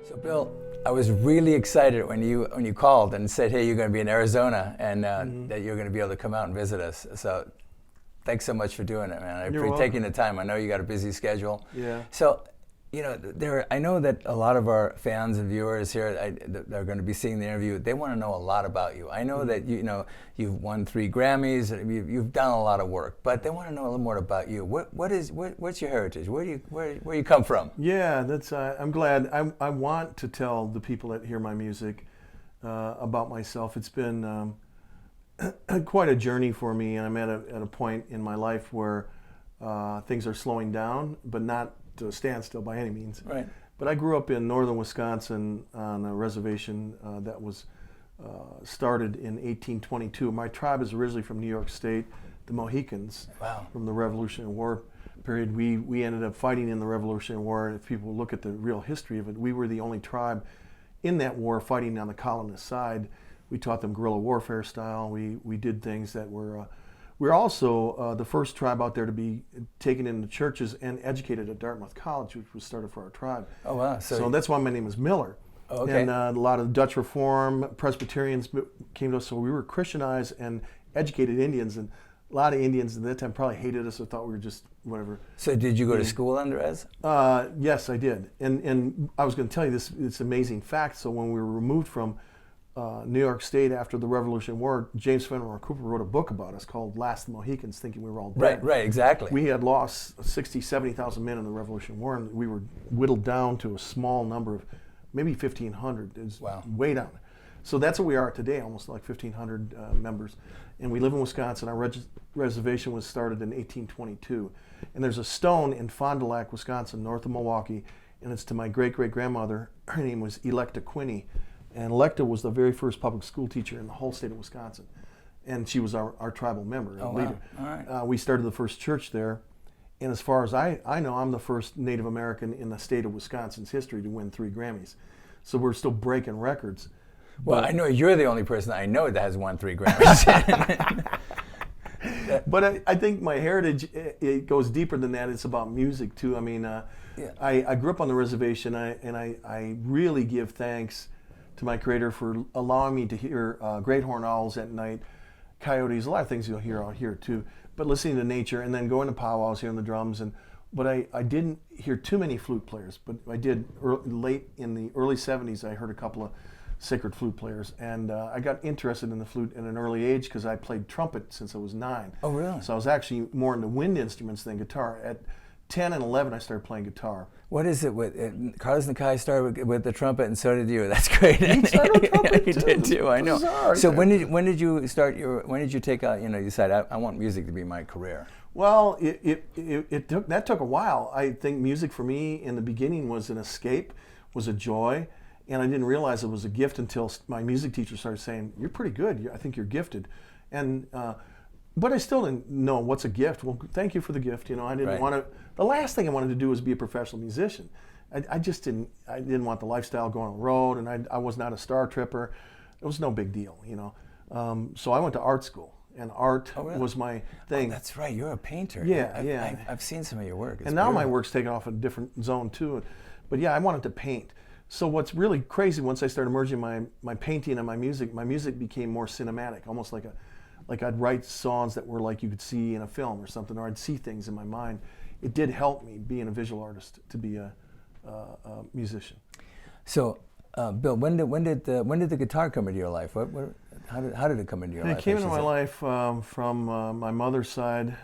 So Bill, I was really excited when you called and said, hey, you're going to be in Arizona and that you're going to be able to come out and visit us. So thanks so much for doing it, man. I appreciate taking the time. I know you got a busy schedule. Yeah. So, I know that a lot of our fans and viewers here that are going to be seeing the interview, they want to know a lot about you. I know that you've won 3 Grammys, you've done a lot of work, but they want to know a little more about you. What's your heritage? Where you come from? Yeah, that's. I'm glad. I want to tell the people that hear my music about myself. It's been quite a journey for me, and I'm at a point in my life where things are slowing down, but not to a standstill by any means. Right. But I grew up in northern Wisconsin on a reservation that was started in 1822. My tribe is originally from New York State, the Mohicans. Wow. From the Revolutionary War period. We ended up fighting in the Revolutionary War, and if people look at the real history of it, we were the only tribe in that war fighting on the colonist side. We taught them guerrilla warfare style. We did things that were. We're also the first tribe out there to be taken into churches and educated at Dartmouth College, which was started for our tribe. Oh, wow. So that's why my name is Miller. Oh, okay. And a lot of Dutch Reform, Presbyterians came to us, so we were Christianized and educated Indians. And a lot of Indians at that time probably hated us or thought we were just whatever. So did you go to school under Ez? Yes, I did. And I was going to tell you this amazing fact. So when we were removed from New York State after the Revolutionary War, James Fenimore Cooper wrote a book about us called Last of the Mohicans, thinking we were all dead. Right, exactly. We had lost 60,000, 70,000 men in the Revolutionary War, and we were whittled down to a small number of maybe 1,500. It was way down. So that's what we are today, almost like 1,500 members. And we live in Wisconsin. Our reservation was started in 1822. And there's a stone in Fond du Lac, Wisconsin, north of Milwaukee, and it's to my great-great-grandmother. Her name was Electa Quinney. And Electa was the very first public school teacher in the whole state of Wisconsin. And she was our tribal member and leader. Wow. All right. We started the first church there. And as far as I know, I'm the first Native American in the state of Wisconsin's history to win 3 Grammys. So we're still breaking records. Well, I know you're the only person I know that has won 3 Grammys. But I think my heritage, it goes deeper than that. It's about music, too. I mean, I grew up on the reservation, and I really give thanks to my Creator for allowing me to hear great horned owls at night, coyotes, a lot of things you'll hear out here too, but listening to nature and then going to powwows, hearing the drums. But I didn't hear too many flute players, but I did late in the early 70s. I heard a couple of sacred flute players, and I got interested in the flute at an early age because I played trumpet since I was 9. Oh, really? So I was actually more into wind instruments than guitar. At 10 and 11, I started playing guitar. What is it with Carlos Nakai started with the trumpet, and so did you. That's great. He started with trumpet He did too. I know. Bizarre. So when did you start when did you take out? You decide I want music to be my career. Well, it took a while. I think music for me in the beginning was an escape, was a joy, and I didn't realize it was a gift until my music teacher started saying, "You're pretty good. I think you're gifted," and. But I still didn't know what's a gift. Well, thank you for the gift. I didn't want to. The last thing I wanted to do was be a professional musician. I just didn't. I didn't want the lifestyle going on the road, and I was not a star tripper. It was no big deal, So I went to art school, and art was my thing. Oh, that's right. You're a painter. Yeah. I've seen some of your work. And now my work's taken off in a different zone too. But yeah, I wanted to paint. So what's really crazy, once I started merging my painting and my music became more cinematic, almost like I'd write songs that were like you could see in a film or something, or I'd see things in my mind. It did help me, being a visual artist, to be a musician. So, Bill, when did the guitar come into your life? How did it come into your life? It came into my life from my mother's side.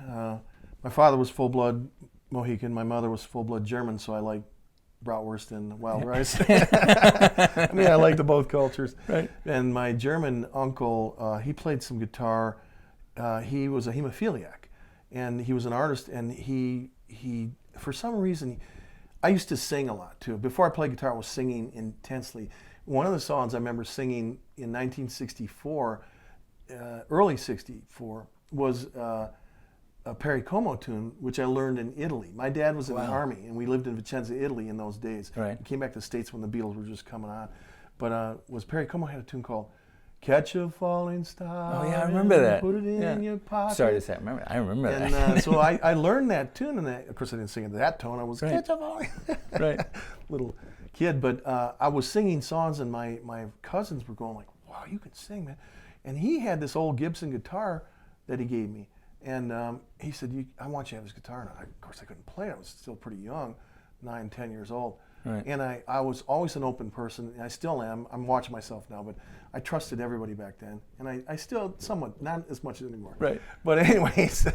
My father was full-blood Mohican. My mother was full-blood German, so I liked bratwurst and wild rice. I mean, I like both cultures. Right. And my German uncle, he played some guitar. He was a hemophiliac, and he was an artist. And he for some reason, I used to sing a lot too. Before I played guitar, I was singing intensely. One of the songs I remember singing in 1964, early '64, was a Perry Como tune, which I learned in Italy. My dad was in the army, and we lived in Vicenza, Italy in those days. Right. We came back to the States when the Beatles were just coming on. But was Perry Como had a tune called Catch a Falling Star. Oh, yeah, I remember that. Put it in your pocket. Sorry to say, I remember that. And so I learned that tune, and of course I didn't sing it in that tone. I was Catch a Falling Right. little kid, but I was singing songs, and my cousins were going like, "Wow, you can sing, man!" And he had this old Gibson guitar that he gave me, and he said, "I want you to have this guitar." And of course, I couldn't play it. I was still pretty young, 9, 10 years old. Right. And I was always an open person, and I still am. I'm watching myself now, but I trusted everybody back then. And I still somewhat, not as much anymore. Right. But anyways,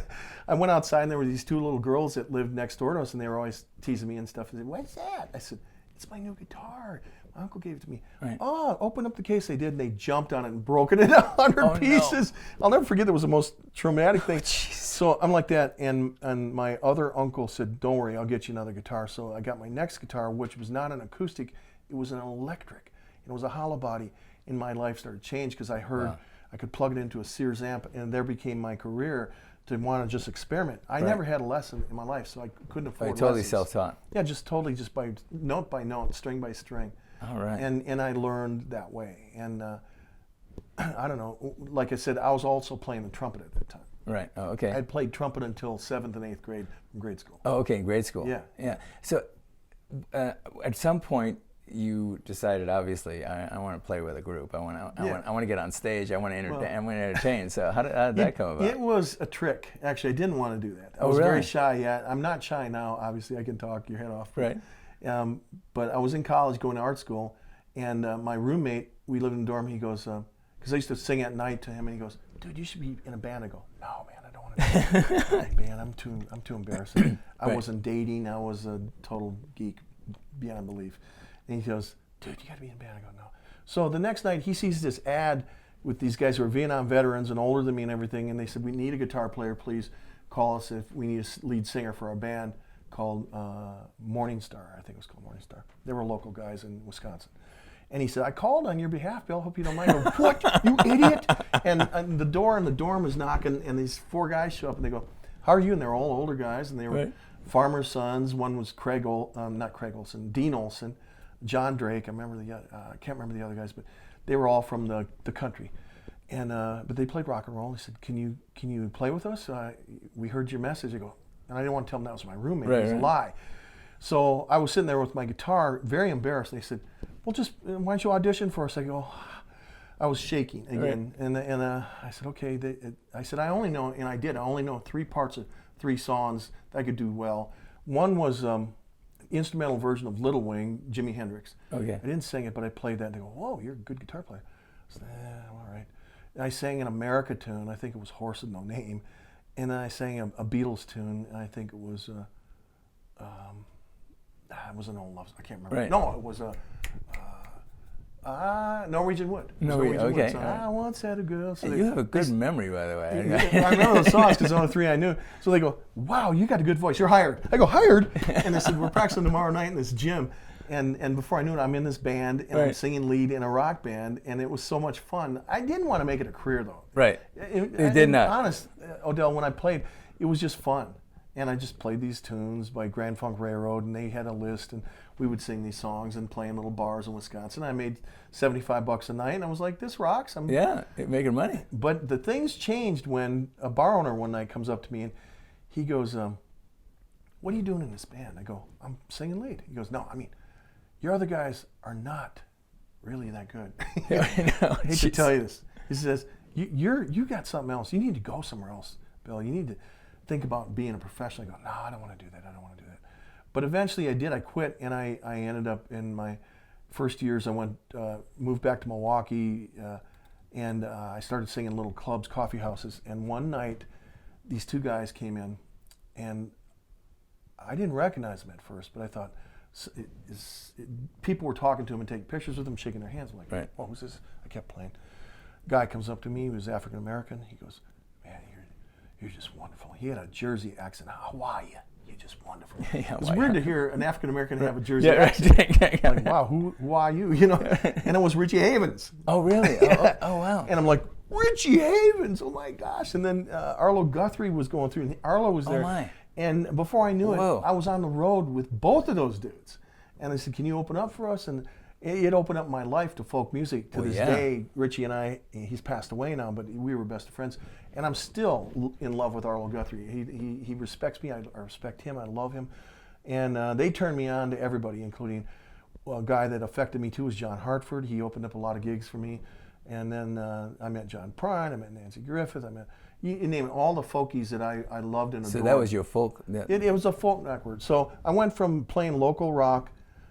I went outside, and there were these 2 little girls that lived next door to us, and they were always teasing me and stuff. And they said, "What's that?" I said, "It's my new guitar. My uncle gave it to me." Right. "Oh, open up the case." They did, and they jumped on it and broken it into 100 pieces. No. I'll never forget. That was the most traumatic thing. So I'm like that, and my other uncle said, "Don't worry, I'll get you another guitar." So I got my next guitar, which was not an acoustic, it was an electric, and it was a hollow body. And my life started to change because I heard I could plug it into a Sears amp, and there became my career to want to just experiment. I never had a lesson in my life, so I couldn't afford lessons. Totally self-taught. Yeah, just totally, just by note, string by string. All right. And I learned that way. And I don't know, like I said, I was also playing the trumpet at that time. Right. Oh, okay. I played trumpet until 7th and 8th grade in grade school. Oh, okay, in grade school. Yeah. Yeah. So at some point, you decided, obviously, I want to play with a group. I want to get on stage. I want to entertain. So how did that come about? It was a trick. Actually, I didn't want to do that. I was very shy. Yeah, I'm not shy now. Obviously, I can talk your head off. Right. But I was in college going to art school, and my roommate, we lived in a dorm. He goes, because I used to sing at night to him, and he goes, "Dude, you should be in a band." I go, "No, man, I don't want to be in a band. I'm too embarrassed." I wasn't dating. I was a total geek beyond belief. And he goes, "Dude, you got to be in a band." I go, "No." So the next night, he sees this ad with these guys who are Vietnam veterans and older than me and everything, and they said, "We need a guitar player. Please call us if we need a lead singer for our band called Morning Star." I think it was called Morning Star. They were local guys in Wisconsin. And he said, "I called on your behalf, Bill. Hope you don't mind." I go, "What? You idiot!" And the door in the dorm is knocking, and these 4 guys show up, and they go, "How are you?" And they're all older guys, and they were farmers' sons. One was Dean Olson. John Drake, I can't remember the other guys, but they were all from the country, and but they played rock and roll. They said, "Can you play with us? We heard your message." I go, and I didn't want to tell them that was my roommate. It was a lie. So I was sitting there with my guitar, very embarrassed. They said, "Well, just why don't you audition for us?" I go, I was shaking again, and I said, "Okay." I said, "I only know," and I did. I only know 3 parts of 3 songs that I could do well. One was instrumental version of Little Wing, Jimi Hendrix. Okay. I didn't sing it, but I played that, and they go, "Whoa, you're a good guitar player." I said, "All right." And I sang an America tune. I think it was "Horse with No Name," and then I sang a Beatles tune, and I think it was an old love song. I can't remember. Right. No, it was Norwegian Wood. Norwegian Wood. I once had a girl. So you have a good memory, by the way. I remember those songs because only 3 I knew. So they go, "Wow, you got a good voice. You're hired." I go, "Hired?" And they said, "We're practicing tomorrow night in this gym." And before I knew it, I'm in this band, and I'm singing lead in a rock band, and it was so much fun. I didn't want to make it a career, though. Right. It did not. Honest, Odell, when I played, it was just fun. And I just played these tunes by Grand Funk Railroad, and they had a list, and we would sing these songs and play in little bars in Wisconsin. I made $75 a night, and I was like, "This rocks." Making money. But the things changed when a bar owner one night comes up to me, and he goes, "What are you doing in this band?" I go, "I'm singing lead." He goes, "No, I mean, your other guys are not really that good." I hate to tell you this. He says, you got something else. You need to go somewhere else, Bill. You need to think about being a professional." I go, "No, I don't want to do that. I don't want to do that." But eventually I did. I quit, and I ended up in my first years. I moved back to Milwaukee, and I started singing in little clubs, coffee houses. And one night, these 2 guys came in, and I didn't recognize them at first, but I thought, people were talking to him and taking pictures with them, shaking their hands. I'm like, "Oh, who's this?" I kept playing. Guy comes up to me. He was African American. He goes, "Man, you're just wonderful." He had a Jersey accent. "How are you? You're just wonderful." It's weird to hear an African American have a Jersey accent. Like, wow, who are you? You know. And it was Richie Havens. Oh, really? Oh, wow. And I'm like, "Richie Havens! Oh my gosh!" And then Arlo Guthrie was going through, and Arlo was there. Oh my. And before I knew it, I was on the road with both of those dudes. And I said, "Can you open up for us?" And it opened up my life to folk music. To this day, Richie and I, he's passed away now, but we were best friends. And I'm still in love with Arlo Guthrie. He respects me. I respect him. I love him. And they turned me on to everybody, including a guy that affected me too was John Hartford. He opened up a lot of gigs for me. And then I met John Prine, I met Nancy Griffith, I met, you name it, all the folkies that I loved and adored. So that was your folk? It was a folk record. So I went from playing local rock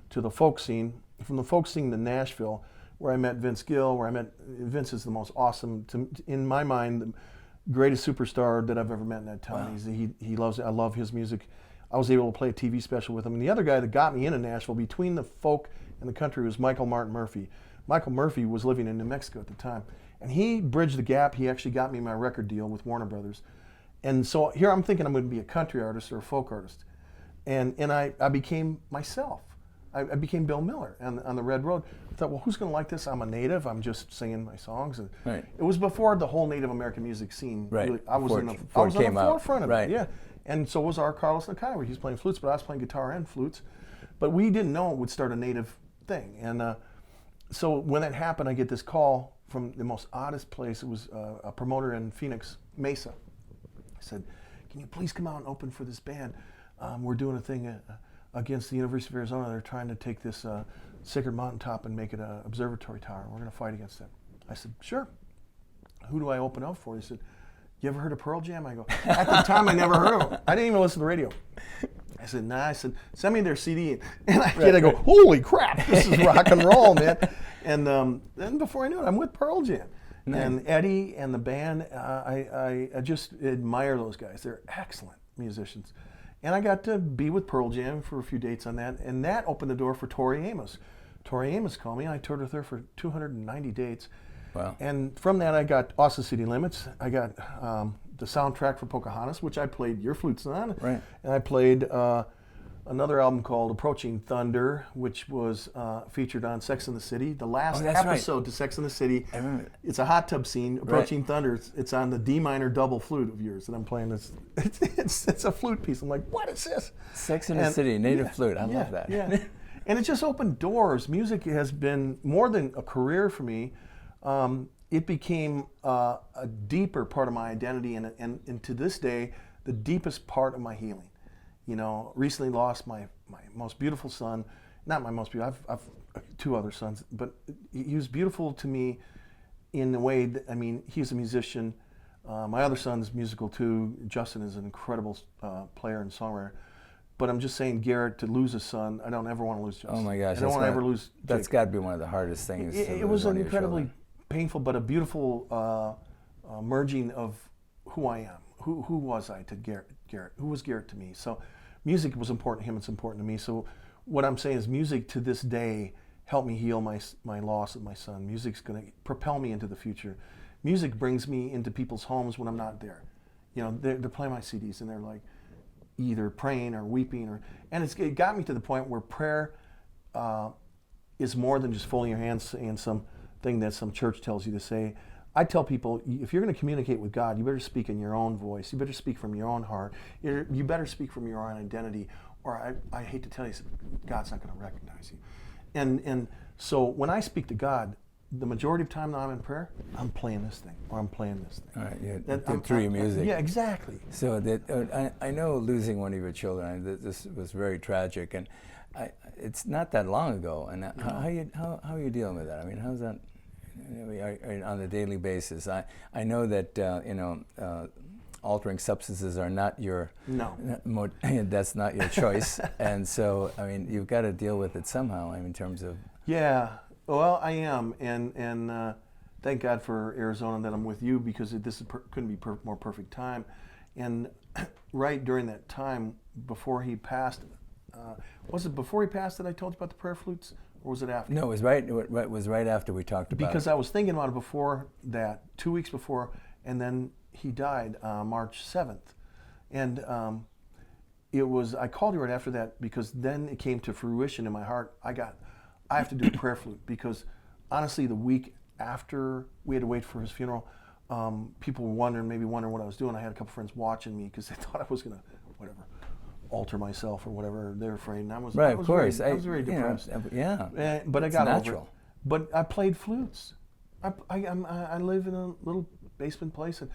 to the folk scene, from the folk scene to Nashville, where I met Vince Gill, Vince is the most awesome, in my mind, the greatest superstar that I've ever met in that town. Wow. He loves it. I love his music. I was able to play a TV special with him. And the other guy that got me into Nashville between the folk and the country was Michael Martin Murphey. Michael Murphy was living in New Mexico at the time, and he bridged the gap. He actually got me my record deal with Warner Brothers. And so here I'm thinking I'm going to be a country artist or a folk artist. And I became myself. I became Bill Miller on the Red Road. I thought, well, who's going to like this? I'm a native. I'm just singing my songs. And right. It was before the whole Native American music scene. Right. Really, I was on the forefront of it. Yeah. And so was our Carlos Nakaiwa. He's playing flutes, but I was playing guitar and flutes. But we didn't know it would start a native thing. And so when that happened, I get this call from the most oddest place. It was a promoter in Phoenix, Mesa. I said, can you please come out and open for this band? We're doing a thing against the University of Arizona. They're trying to take this Sacred Mountaintop and make it an observatory tower. We're going to fight against it. I said, sure. Who do I open up for? He said, you ever heard of Pearl Jam? I go, at the time I never heard of them. I didn't even listen to the radio. I said, nah. I said, send me their CD. And I go, holy crap, this is rock and roll, man. And then before I knew it, I'm with Pearl Jam. Nice. And Eddie and the band, I just admire those guys. They're excellent musicians. And I got to be with Pearl Jam for a few dates on that. And that opened the door for Tori Amos. Tori Amos called me. I toured with her for 290 dates. Wow. And from that, I got Austin City Limits. I got the soundtrack for Pocahontas, which I played your flutes on. Right. And I played another album called Approaching Thunder, which was featured on Sex and the City. The last episode to Sex and the City. I remember. It's a hot tub scene. Approaching Thunder. It's on the D minor double flute of yours that I'm playing. It's a flute piece. I'm like, what is this? Sex and the City, native flute. I love that. Yeah. And it just opened doors. Music has been more than a career for me. It became a deeper part of my identity, and to this day, the deepest part of my healing. You know, recently lost my most beautiful son. Not my most beautiful. I've two other sons, but he was beautiful to me in the way that, I mean, he's a musician. My other son's musical too. Justin is an incredible player and songwriter. But I'm just saying, Garrett, to lose a son, I don't ever want to lose Justin. Oh my gosh. I don't want to ever lose Jake. That's got to be one of the hardest things. It was incredibly painful, but a beautiful merging of who I am. Who was I to Garrett? Who was Garrett to me? So music was important to him. It's important to me. So what I'm saying is music to this day helped me heal my loss of my son. Music's going to propel me into the future. Music brings me into people's homes when I'm not there. You know, they're playing my CDs and they're like either praying or weeping. And it got me to the point where prayer is more than just folding your hands saying something that some church tells you to say. I tell people, if you're going to communicate with God, you better speak in your own voice. You better speak from your own heart. You better speak from your own identity, or I hate to tell you, God's not going to recognize you. And so when I speak to God, the majority of the time that I'm in prayer, I'm playing this thing, or I'm playing this thing. All right, yeah, through your music. Yeah, exactly. So I know losing one of your children, this was very tragic, and it's not that long ago. And how are you dealing with that? I mean, how's that? On a daily basis, I know that altering substances are not your that's not your choice, and so I mean you've got to deal with it somehow. I mean, in terms of well, I am, and thank God for Arizona that I'm with you, because this couldn't be more perfect time. And right during that time before he passed, was it before he passed that I told you about the prayer flutes? Or was it after? No, it was right after we talked about it. Because I was thinking about it before that, 2 weeks before, and then he died March 7th. And I called you right after that, because then it came to fruition in my heart. I have to do a prayer flute, because honestly, the week after we had to wait for his funeral, people were wondering what I was doing. I had a couple friends watching me because they thought I was going to, alter myself or whatever. They're afraid, and I was right. Of course, I was very depressed. But I got over it. But I played flutes. I live in a little basement place, and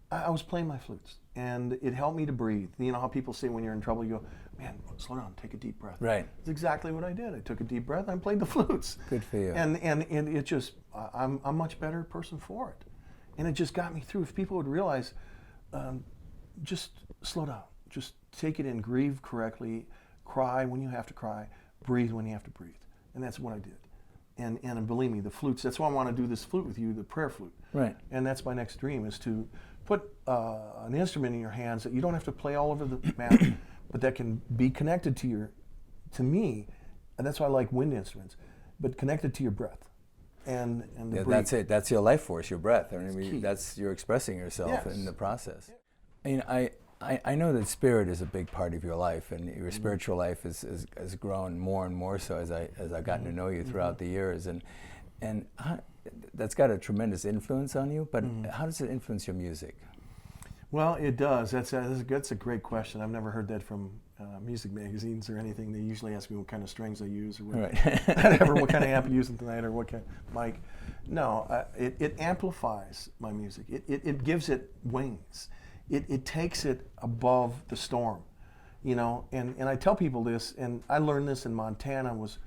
I was playing my flutes, and it helped me to breathe. You know how people say when you're in trouble, you go, man, slow down, take a deep breath. Right. That's exactly what I did. I took a deep breath, and I played the flutes. Good for you. And it just, I'm a much better person for it. And it just got me through. If people would realize, just slow down. Just take it in, grieve correctly, cry when you have to cry, breathe when you have to breathe. And that's what I did. And believe me, the flutes, that's why I want to do this flute with you, the prayer flute. Right. And that's my next dream, is to put an instrument in your hands that you don't have to play all over the map, but that can be connected to me, and that's why I like wind instruments, but connected to your breath. And the breathe. That's it. That's your life force, your breath. I mean, key. that's you're expressing yourself Yes. in the process. I mean, I know that spirit is a big part of your life, and your spiritual life has grown more and more so as I've gotten to know you throughout the years, and that's got a tremendous influence on you. But how does it influence your music? Well, it does. That's a great question. I've never heard that from music magazines or anything. They usually ask me what kind of strings I use, or what kind of amp I'm using tonight, or what kind of mic. No, it amplifies my music. It gives it wings. It takes it above the storm, you know. And I tell people this, and I learned this in Montana. Was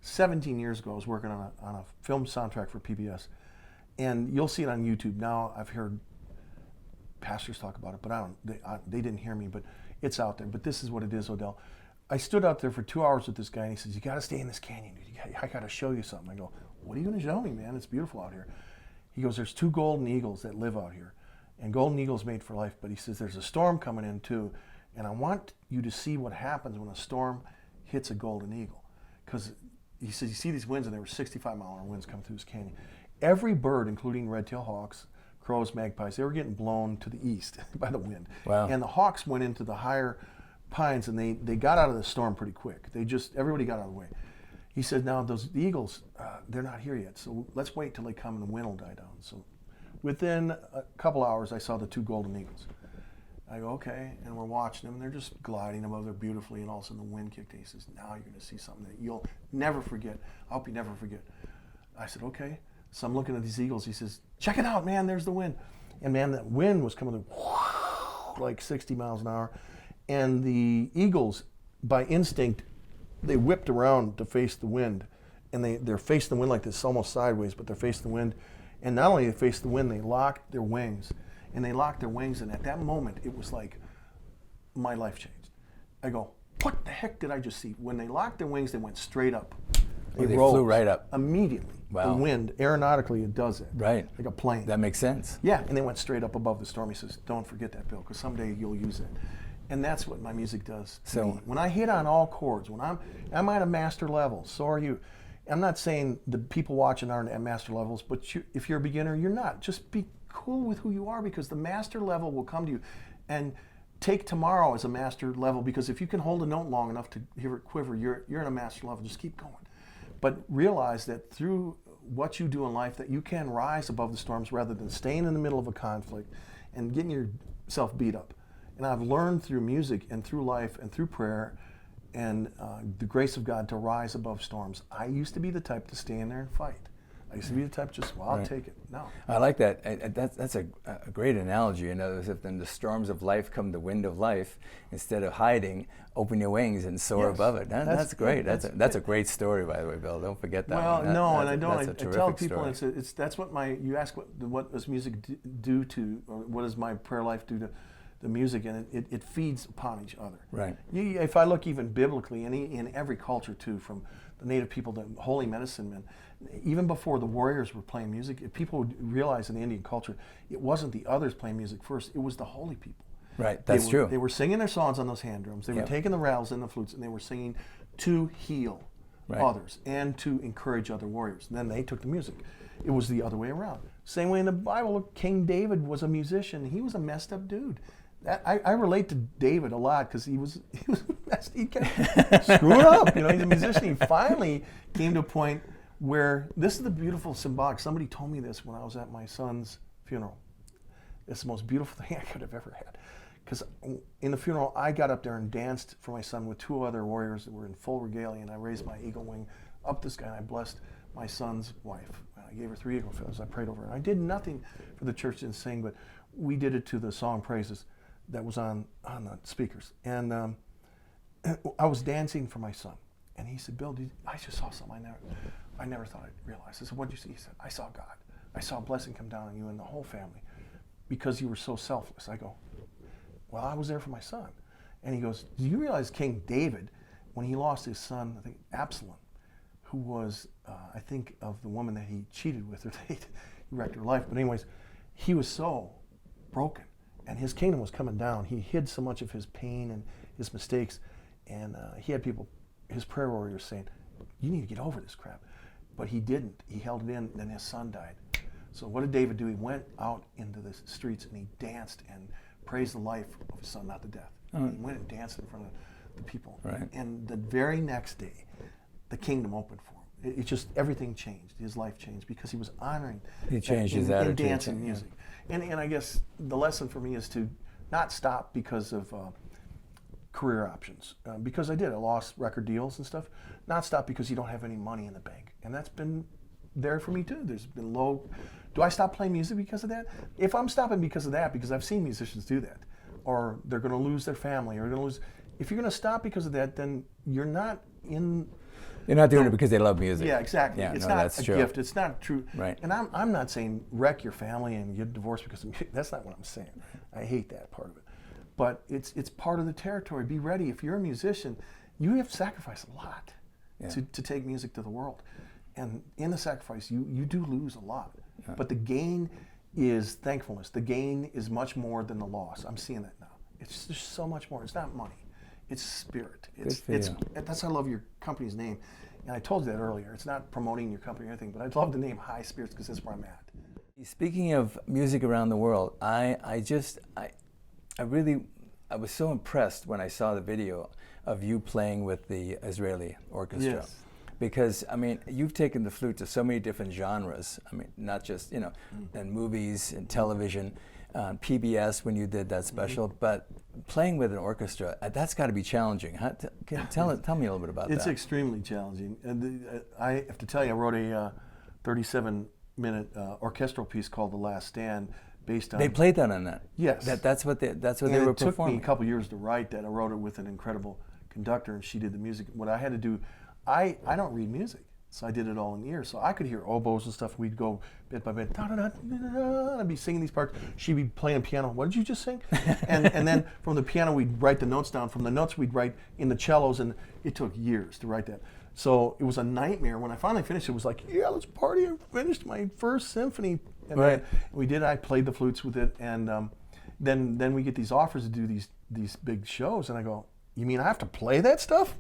17 years ago. I was working on a film soundtrack for PBS, and you'll see it on YouTube now. I've heard pastors talk about it, but they didn't hear me, but it's out there. But this is what it is, Odell. I stood out there for 2 hours with this guy, and he says, "You got to stay in this canyon, dude. I got to show you something." I go, "What are you going to show me, man? It's beautiful out here." He goes, "There's 2 golden eagles that live out here, and golden eagles made for life." But he says, "There's a storm coming in too, and I want you to see what happens when a storm hits a golden eagle." Because he says, "You see these winds, and there were 65-mile-an-hour winds coming through this canyon. Every bird, including red-tailed hawks, crows, magpies, they were getting blown to the east by the wind. Wow. And the hawks went into the higher pines, and they got out of the storm pretty quick. Everybody got out of the way." He said, "Now those eagles, they're not here yet, so let's wait till they come and the wind will die down." So within a couple hours, I saw the 2 golden eagles. I go, "Okay," and we're watching them, and they're just gliding above there beautifully, and all of a sudden the wind kicked in. He says, "Now you're going to see something that you'll never forget. I hope you never forget." I said, "Okay." So I'm looking at these eagles. He says, "Check it out, man, there's the wind." And man, that wind was coming like 60 miles an hour. And the eagles, by instinct, they whipped around to face the wind. And they're facing the wind like this, almost sideways, but they're facing the wind. And not only they faced the wind, they locked their wings. And they locked their wings, and at that moment, it was like my life changed. I go, "What the heck did I just see?" When they locked their wings, they went straight up. They flew right up. Immediately. Wow. The wind, aeronautically, it does it. Right. Like a plane. That makes sense. Yeah, and they went straight up above the storm. He says, "Don't forget that, Bill, because someday you'll use it." And that's what my music does to me. When I hit on all chords, when I'm at a master level, so are you. I'm not saying the people watching aren't at master levels, but if you're a beginner, you're not. Just be cool with who you are, because the master level will come to you. And take tomorrow as a master level, because if you can hold a note long enough to hear it quiver, you're in a master level. Just keep going. But realize that through what you do in life, that you can rise above the storms rather than staying in the middle of a conflict and getting yourself beat up. And I've learned through music and through life and through prayer and the grace of God to rise above storms. I used to be the type to stay in there and fight. I used to be the type just, well, I'll take it. No. I like that. That's a great analogy. In other words, if in the storms of life come the wind of life, instead of hiding, open your wings and soar above it. That's great. That's a great story, by the way, Bill. Don't forget that. Well, one. No, and I don't. That's a I tell terrific people, story. that's what you ask what does music do to, or what does my prayer life do to the music, and it feeds upon each other. Right. If I look even biblically, in every culture too, from the native people to holy medicine men, even before the warriors were playing music, people would realize in the Indian culture, it wasn't the others playing music first, it was the holy people. Right, that's true. They were singing their songs on those hand drums, they were taking the rattles and the flutes, and they were singing to heal others and to encourage other warriors. And then they took the music. It was the other way around. Same way in the Bible, King David was a musician. He was a messed up dude. I relate to David a lot because he was messed. He kept screwing up. He's a musician. He finally came to a point where, this is the beautiful symbolic. Somebody told me this when I was at my son's funeral. It's the most beautiful thing I could have ever had. Because in the funeral, I got up there and danced for my son with 2 other warriors that were in full regalia, and I raised my eagle wing up the sky, and I blessed my son's wife. I gave her 3 eagle feathers. I prayed over her. I did nothing for the church, didn't sing, but we did it to the song Praises that was on the speakers. And I was dancing for my son. And he said, Bill, I just saw something I never thought I'd realize. I said, what'd you see? He said, I saw God. I saw a blessing come down on you and the whole family because you were so selfless. I go, well, I was there for my son. And he goes, do you realize King David, when he lost his son, I think Absalom, who was, I think, of the woman that he cheated with, or he wrecked her life. But anyways, he was so broken, and his kingdom was coming down. He hid so much of his pain and his mistakes, and he had people, his prayer warriors, saying, you need to get over this crap. But he didn't. He held it in, and then his son died. So what did David do? He went out into the streets, and he danced and praised the life of his son, not the death. He went and danced in front of the people. Right. And the very next day, the kingdom opened for him. It just, everything changed. His life changed because he was honoring. He changed his in attitude. dance and music. And I guess the lesson for me is to not stop because of career options. Because I lost record deals and stuff. Not stop because you don't have any money in the bank. And that's been there for me too. There's been low. Do I stop playing music because of that? If I'm stopping because of that, because I've seen musicians do that, or they're going to lose their family, or they're going to lose. If you're going to stop because of that, then you're not in. You're not doing it because they love music. Yeah, exactly. Yeah, it's no, not that's a true. gift. It's not true. Right. And I'm not saying wreck your family and get divorced because of music. That's not what I'm saying. I hate that part of it. But it's part of the territory. Be ready. If you're a musician, you have sacrificed a lot to take music to the world. And in the sacrifice, you do lose a lot. Yeah. But the gain is thankfulness. The gain is much more than the loss. I'm seeing that now. It's just so much more. It's not money. It's spirit. That's why I love your company's name. And I told you that earlier. It's not promoting your company or anything, but I love the name High Spirits because that's where I'm at. Speaking of music around the world, I was so impressed when I saw the video of you playing with the Israeli orchestra. Yes. Because, I mean, you've taken the flute to so many different genres. I mean, not just, in movies and television, PBS when you did that special, but playing with an orchestra, that's got to be challenging. Tell me a little bit about that. It's extremely challenging. And I have to tell you, I wrote a 37-minute orchestral piece called The Last Stand based on... They played that on that? Yes. That's what they were performing. It took me a couple years to write that. I wrote it with an incredible conductor, and she did the music. What I had to do, I don't read music, so I did it all in ear. So I could hear oboes and stuff. We'd go bit by bit, I'd be singing these parts. She'd be playing piano. What did you just sing? and then from the piano, we'd write the notes down. From the notes, we'd write in the cellos, and it took years to write that. So it was a nightmare. When I finally finished, it was like, yeah, let's party. I finished my first symphony. And right. We did. I played the flutes with it, and then we get these offers to do these big shows, and I go, you mean I have to play that stuff?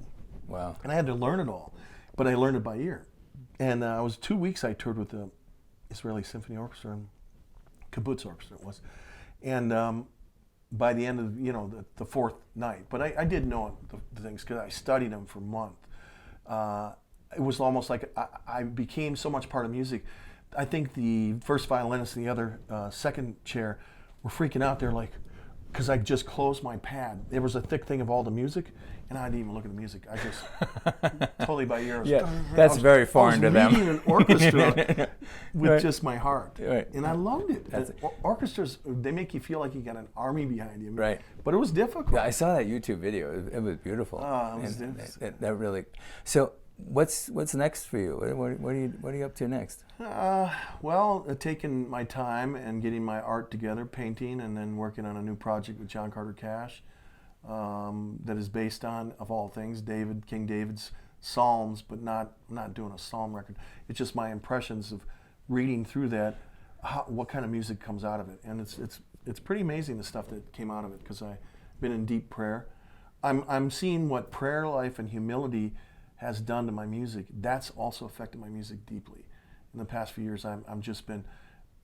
Wow. And I had to learn it all, but I learned it by ear. And I was 2 weeks I toured with the Israeli Symphony Orchestra and Kibbutz Orchestra it was. And by the end of the fourth night, but I did know the things because I studied them for a month. It was almost like I became so much part of music. I think the first violinist and the other second chair were freaking out. They're like, because I just closed my pad. There was a thick thing of all the music, and I didn't even look at the music. I just totally by ear. That's very foreign to them. I was reading an orchestra with right. just my heart, right. and I loved it. Orchestras, they make you feel like you got an army behind you. Right. But it was difficult. Yeah, I saw that YouTube video. It was beautiful. Oh, it was that really. So, what's next for you? What are you up to next? Taking my time and getting my art together, painting, and then working on a new project with John Carter Cash that is based on, of all things, King David's Psalms, but not doing a psalm record. It's just my impressions of reading through that, what kind of music comes out of it, and it's pretty amazing the stuff that came out of it because I've been in deep prayer. I'm seeing what prayer life and humility has done to my music. That's also affected my music deeply. In the past few years, I've just been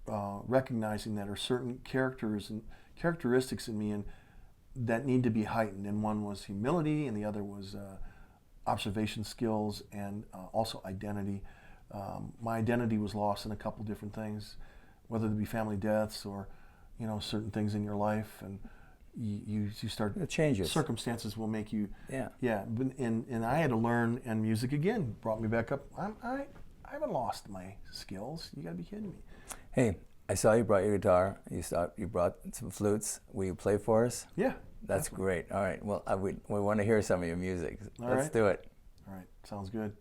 recognizing that there are certain characters and characteristics in me and that need to be heightened. And one was humility, and the other was observation skills, and also identity. My identity was lost in a couple different things, whether it be family deaths or certain things in your life, and you start it changes. Circumstances will make you yeah. And I had to learn, and music again brought me back up. I haven't lost my skills. You got to be kidding me. Hey, I saw you brought your guitar. You brought some flutes. Will you play for us? Yeah. That's definitely. great. All right. Well, we want to hear some of your music. All Let's right. do it. All right. Sounds good.